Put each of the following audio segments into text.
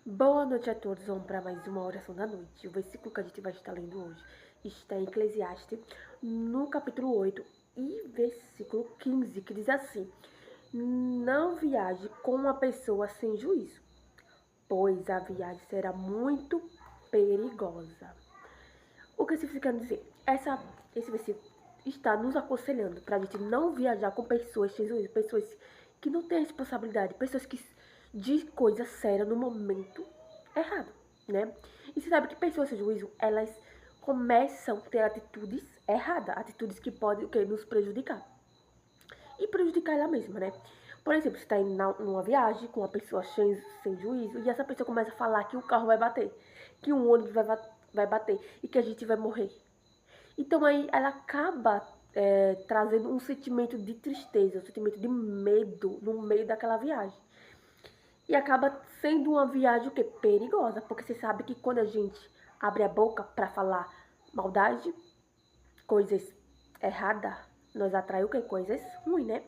Boa noite a todos, vamos para mais uma oração da noite. O versículo que a gente vai estar lendo hoje está em Eclesiastes, no capítulo 8 e versículo 15, que diz assim: Não viaje com uma pessoa sem juízo, pois a viagem será muito perigosa. O que significa dizer? Esse versículo está nos aconselhando para a gente não viajar com pessoas sem juízo, pessoas que não têm responsabilidade, pessoas que dizem coisas sérias no momento errado, né? E você sabe que pessoas sem juízo, elas começam a ter atitudes erradas, atitudes que podem nos prejudicar. E prejudicar ela mesma, né? Por exemplo, você está indo numa viagem com uma pessoa sem juízo e essa pessoa começa a falar que o carro vai bater, que um ônibus vai bater e que a gente vai morrer. Então aí ela acaba trazendo um sentimento de tristeza, um sentimento de medo no meio daquela viagem. E acaba sendo uma viagem o quê? Perigosa, porque você sabe que quando a gente abre a boca para falar maldade, coisas erradas, nós atrai o quê? Coisas ruins, né?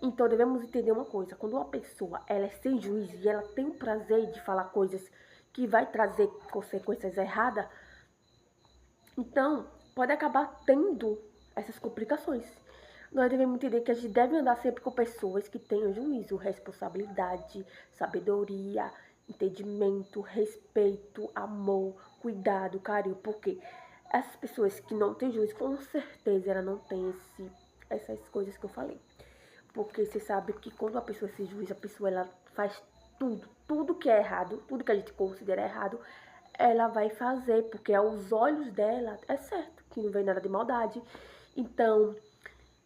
Então devemos entender uma coisa, quando uma pessoa ela é sem juízo e ela tem o prazer de falar coisas que vai trazer consequências erradas, então pode acabar tendo essas complicações. Nós devemos entender que a gente deve andar sempre com pessoas que tenham juízo, responsabilidade, sabedoria, entendimento, respeito, amor, cuidado, carinho. Porque essas pessoas que não têm juízo, com certeza ela não tem essas coisas que eu falei. Porque você sabe que quando a pessoa se juíza, a pessoa ela faz tudo que é errado, tudo que a gente considera errado, ela vai fazer, porque aos olhos dela é certo, que não vem nada de maldade. Então,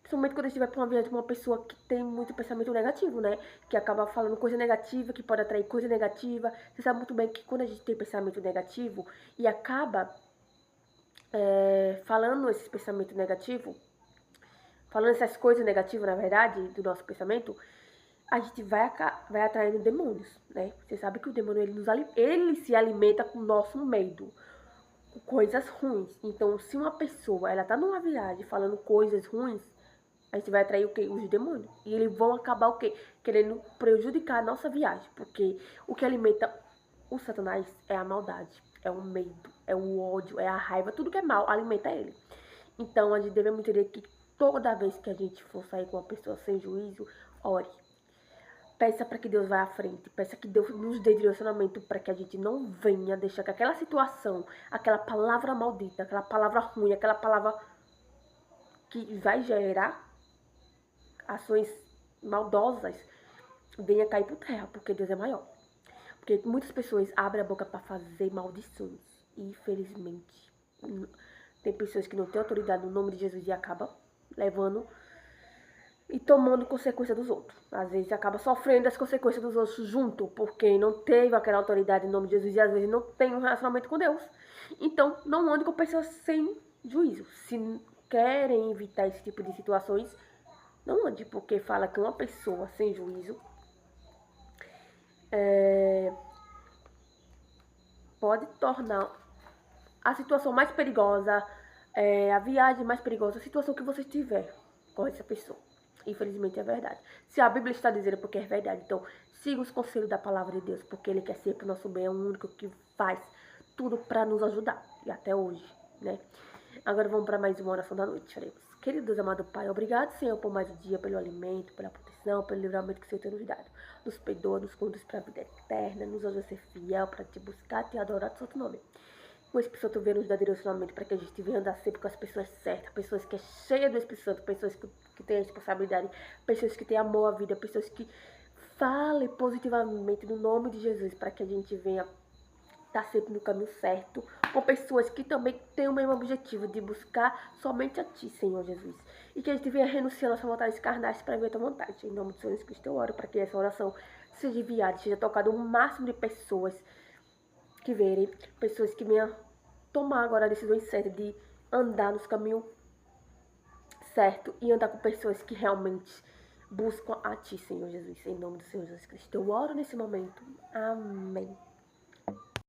principalmente quando a gente vai pra uma viagem com uma pessoa que tem muito pensamento negativo, né? Que acaba falando coisa negativa, que pode atrair coisa negativa. Você sabe muito bem que quando a gente tem pensamento negativo e acaba falando esses pensamentos negativos, falando essas coisas negativas, na verdade, do nosso pensamento, a gente vai atraindo demônios, né? Você sabe que o demônio, ele se alimenta com o nosso medo, com coisas ruins. Então, se uma pessoa, ela tá numa viagem falando coisas ruins, a gente vai atrair o quê? Os demônios. E eles vão acabar o quê? Querendo prejudicar a nossa viagem. Porque o que alimenta o Satanás é a maldade, é o medo, é o ódio, é a raiva. Tudo que é mal alimenta ele. Então, a gente deve entender que toda vez que a gente for sair com uma pessoa sem juízo, ore. Peça para que Deus vá à frente. Peça que Deus nos dê direcionamento para que a gente não venha deixar que aquela situação, aquela palavra maldita, aquela palavra ruim, aquela palavra que vai gerar ações maldosas, venha cair por terra, porque Deus é maior. Porque muitas pessoas abrem a boca para fazer maldições. E, infelizmente, tem pessoas que não têm autoridade no nome de Jesus e acabam levando e tomando consequência dos outros. Às vezes acaba sofrendo as consequências dos outros junto, porque não teve aquela autoridade em nome de Jesus e às vezes não tem um relacionamento com Deus. Então, não ande com pessoas sem juízo. Se querem evitar esse tipo de situações, não ande, porque fala que uma pessoa sem juízo pode tornar a situação mais perigosa, a viagem mais perigosa, a situação que você tiver com essa pessoa. Infelizmente é verdade. Se a Bíblia está dizendo, porque é verdade. Então, siga os conselhos da palavra de Deus, porque Ele quer sempre o nosso bem, é o único que faz tudo para nos ajudar. E até hoje, né? Agora vamos para mais uma oração da noite. Faremos. Querido Deus, amado Pai, obrigado, Senhor, por mais um dia, pelo alimento, pela proteção, pelo livramento que o Senhor tem nos dado. Nos perdoa, nos conduz para a vida eterna, nos ajuda a ser fiel, para te buscar, te adorar, do seu nome. O Espírito Santo venha nos dar direcionamento para que a gente venha andar sempre com as pessoas certas, pessoas que é cheia do Espírito Santo, pessoas que têm responsabilidade, pessoas que têm amor à vida, pessoas que falem positivamente no nome de Jesus, para que a gente venha estar sempre no caminho certo, com pessoas que também têm o mesmo objetivo de buscar somente a Ti, Senhor Jesus. E que a gente venha renunciar a nossa vontade carnais para ver a Tua vontade. Em nome de Jesus Cristo eu oro para que essa oração seja enviada, seja tocada o máximo de pessoas que verem, pessoas que venham tomar agora a decisão certa de andar nos caminhos certos e andar com pessoas que realmente buscam a Ti, Senhor Jesus. Em nome do Senhor Jesus Cristo eu oro nesse momento. Amém.